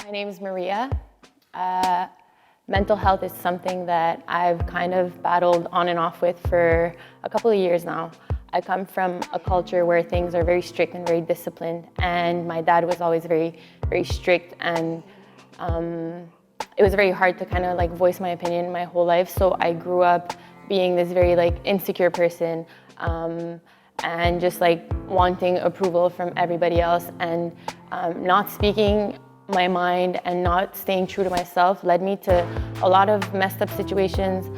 My name is Maria. Mental health is something that I've kind of battled on and off with for a couple of years now. I come from a culture where things are very strict and very disciplined, and my dad was always very, very strict, and it was very hard to kind of like voice my opinion my whole life. So I grew up being this very like insecure person, and just like wanting approval from everybody else, and not speaking my mind and not staying true to myself led me to a lot of messed up situations,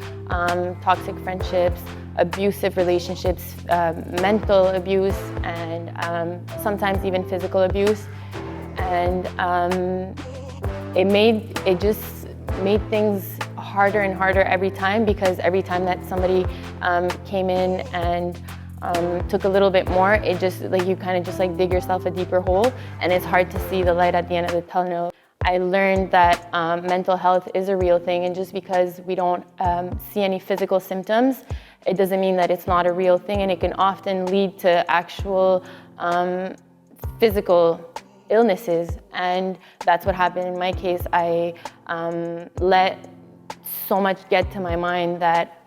toxic friendships, abusive relationships, mental abuse, and sometimes even physical abuse. And it just made things harder and harder every time, because every time that somebody came in and took a little bit more, it just like you kind of just like dig yourself a deeper hole, and it's hard to see the light at the end of the tunnel. I learned that mental health is a real thing, and just because we don't see any physical symptoms, it doesn't mean that it's not a real thing, and it can often lead to actual physical illnesses. And that's what happened in my case. I let so much get to my mind that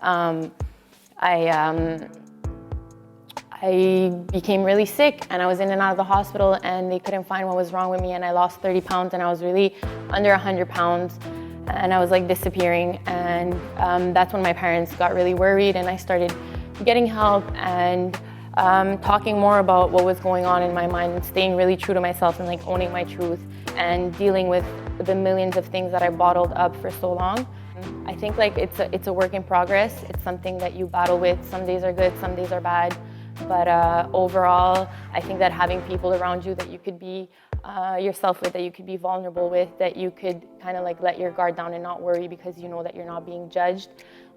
I became really sick, and I was in and out of the hospital, and they couldn't find what was wrong with me, and I lost 30 pounds, and I was really under 100 pounds, and I was like disappearing. And that's when my parents got really worried, and I started getting help and talking more about what was going on in my mind, and staying really true to myself, and like owning my truth, and dealing with the millions of things that I bottled up for so long. I think like it's a work in progress. It's something that you battle with. Some days are good, some days are bad. But overall, I think that having people around you that you could be yourself with, that you could be vulnerable with, that you could kind of like let your guard down and not worry because you know that you're not being judged,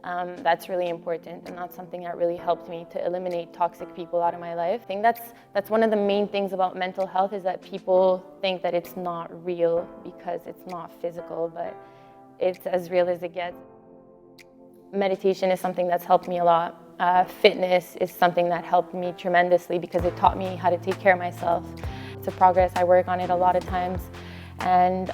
that's really important, and that's something that really helped me to eliminate toxic people out of my life. I think that's one of the main things about mental health, is that people think that it's not real because it's not physical, but it's as real as it gets. Meditation is something that's helped me a lot. Fitness is something that helped me tremendously because it taught me how to take care of myself. It's a progress. I work on it a lot of times. And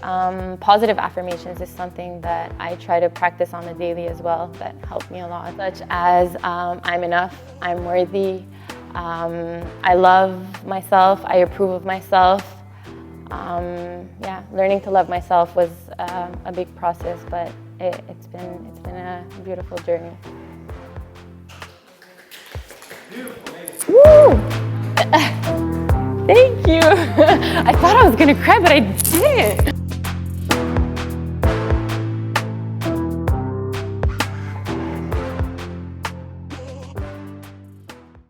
positive affirmations is something that I try to practice on the daily as well, that helped me a lot, such as I'm enough, I'm worthy, I love myself, I approve of myself. Yeah, learning to love myself was a big process, but it's been a beautiful journey. Woo! Thank you. I thought I was gonna cry, but I didn't.